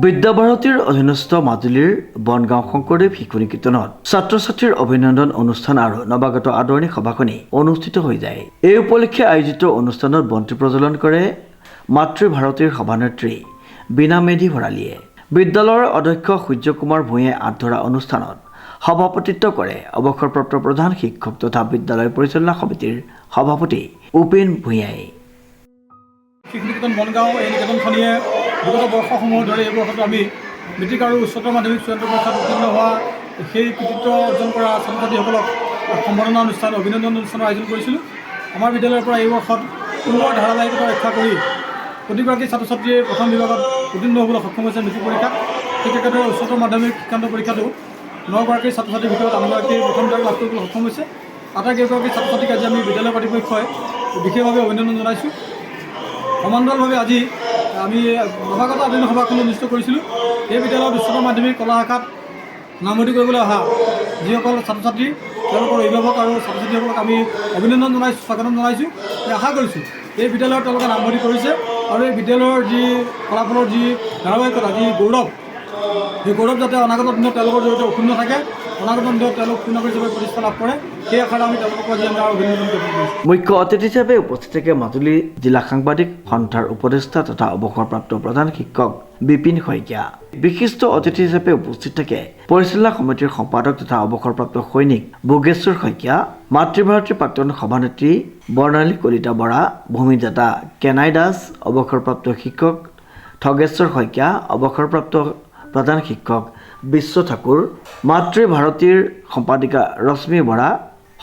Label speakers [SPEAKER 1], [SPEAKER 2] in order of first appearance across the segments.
[SPEAKER 1] বিদ্যাভাৰতীৰ অধীনস্থ মাজুলীৰ বনগাঁও শংকৰদেৱ শিশু নিকেতনত ছাত্ৰ ছাত্ৰীৰ অভিনন্দন অনুষ্ঠান আৰু নৱাগত আদৰণি সভাখনি অনুষ্ঠিত হৈ যায়। এই উপলক্ষে আয়োজিত অনুষ্ঠানত বন্তি প্ৰজ্বলন কৰে মাতৃভাৰতীৰ সভানেত্ৰী বীণা মেধি ভৰালীয়ে। বিদ্যালয়ৰ অধ্যক্ষ সূৰ্যকুমাৰ ভূঞে আঁতধৰা অনুষ্ঠানত সভাপতিত্ব কৰে অৱসৰপ্ৰাপ্ত প্ৰধান শিক্ষক তথা বিদ্যালয় পৰিচালনা সমিতিৰ সভাপতি উপেন ভূঞাই।
[SPEAKER 2] শিশু নিকেতন বনগাঁও এই নিকেতনখনিয়ে বিগত বৰ্ষসমূহ ধৰি এই বৰ্ষতো আমি মেট্ৰিক আৰু উচ্চতৰ মাধ্যমিক চূড়ান্ত পৰীক্ষাত উত্তীৰ্ণ হোৱা সেই কৃতিত্ব অৰ্জন কৰা ছাত্ৰ ছাত্ৰীসকলক সম্বৰ্ধনা অনুষ্ঠান অভিনন্দন অনুষ্ঠানৰ আয়োজন কৰিছিলোঁ। আমাৰ বিদ্যালয়ৰ পৰা এই বৰ্ষত পূৰ্বৰ ধাৰাবাহিকতা ৰক্ষা কৰি প্ৰতিগৰাকী ছাত্ৰ ছাত্ৰীয়ে প্ৰথম বিভাগত উত্তীৰ্ণ হ'বলৈ সক্ষম হৈছে মেট্ৰিক পৰীক্ষাত। ঠিক একেদৰে উচ্চতৰ মাধ্যমিক শিক্ষান্ত পৰীক্ষাতো 9গৰাকী ছাত্ৰ ছাত্ৰীৰ ভিতৰত 8গৰাকী প্ৰথম বিভাগ লাভ কৰিবলৈ সক্ষম হৈছে। আটাইকেইগৰাকী ছাত্ৰ ছাত্ৰীক আজি আমি বিদ্যালয় কৰ্তৃপক্ষই বিশেষভাৱে অভিনন্দন জনাইছোঁ। সমান্তৰালভাৱে আজি আমি নৱাগত আদৰণি সভাখন অনুষ্ঠিত কৰিছিলোঁ। এই বিদ্যালয়ত উচ্চতৰ মাধ্যমিক কলা শাখাত নামভৰ্তি কৰিবলৈ অহা যিসকল ছাত্ৰ ছাত্ৰী তেওঁলোকৰ অভিভাৱক আৰু ছাত্ৰ ছাত্ৰীসকলক আমি অভিনন্দন জনাইছোঁ, স্বাগতম জনাইছোঁ। আশা কৰিছোঁ এই বিদ্যালয়ত তেওঁলোকে নামভৰ্তি কৰিছে আৰু এই বিদ্যালয়ৰ যি ফলাফলৰ যি ধাৰাবাহিকতা, যি গৌৰৱ, সেই গৌৰৱ যাতে অনাগত দিনত তেওঁলোকৰ জৰিয়তে অক্ষুণ্ণ থাকে, অনাগত দিনত তেওঁলোক পূৰ্ণাগত হিচাপে প্ৰতিষ্ঠা লাভ কৰে, সেই আশাৰে আমি তেওঁলোকক আজি আমি অভিনন্দন জ্ঞাপন কৰিছোঁ।
[SPEAKER 1] মুখ্য অতিথি হিচাপে উপস্থিত থাকে মাজুলী জিলা সাংবাদিক সন্থাৰ উপদেষ্টা তথা অৱসৰপ্ৰাপ্ত প্ৰধান শিক্ষক বিপিন শইকীয়া। বিশিষ্ট অতিথি হিচাপে উপস্থিত থাকে পৰিচালনা সমিতিৰ সম্পাদক তথা অৱসৰপ্ৰাপ্ত সৈনিক ভোগেশ্বৰ শইকীয়া, মাতৃভাৰতীৰ প্ৰাক্তন সভানেত্ৰী বৰ্ণালী কলিতা বৰা, ভূমিদাতা কেনাই দাস, অৱসৰপ্ৰাপ্ত শিক্ষক ঠগেশ্বৰ শইকীয়া, অৱসৰপ্ৰাপ্ত প্ৰধান শিক্ষক বিশ্ব ঠাকুৰ, মাতৃভাৰতীৰ সম্পাদিকা ৰশ্মি বৰা।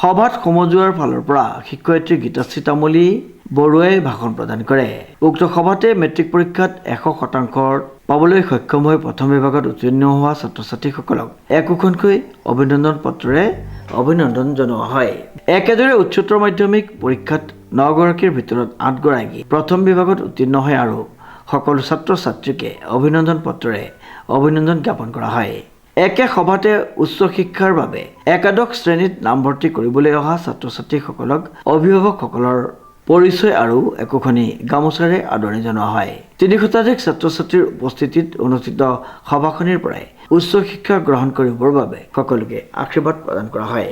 [SPEAKER 1] সভাত সমজুৱাৰ ফালৰ পৰা শিক্ষয়িত্ৰী গীতাশ্ৰী তামুলী বৰুৱাই ভাষণ প্ৰদান কৰে। উক্ত সভাতে মেট্ৰিক পৰীক্ষাত 100% পাবলৈ সক্ষম হৈ প্ৰথম বিভাগত উত্তীৰ্ণ হোৱা ছাত্ৰ ছাত্ৰীসকলক একোখনকৈ অভিনন্দন পত্ৰৰে অভিনন্দন জনোৱা হয়। একেদৰে উচ্চতৰ মাধ্যমিক পৰীক্ষাত 9গৰাকীৰ ভিতৰত 8গৰাকী প্ৰথম বিভাগত উত্তীৰ্ণ হয় আৰু সকলো ছাত্ৰ ছাত্ৰীকে অভিনন্দন পত্ৰৰে অভিনন্দন জ্ঞাপন কৰা হয়। একে সভাতে উচ্চ শিক্ষাৰ বাবে একাদশ শ্ৰেণীত নামভৰ্তি কৰিবলৈ অহা ছাত্ৰ ছাত্ৰীসকলক অভিভাৱকসকলৰ পৰিচয় আৰু একোখনি গামোচাৰে আদৰণি জনোৱা হয়। 3 শতাধিক ছাত্ৰ ছাত্ৰীৰ উপস্থিতিত অনুষ্ঠিত সভাখনিৰ পৰাই উচ্চ শিক্ষা গ্ৰহণ কৰিবৰ বাবে সকলোকে আশীৰ্বাদ প্ৰদান কৰা হয়।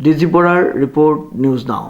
[SPEAKER 1] ডিজি বৰাৰ ৰিপৰ্ট, নিউজ নাও।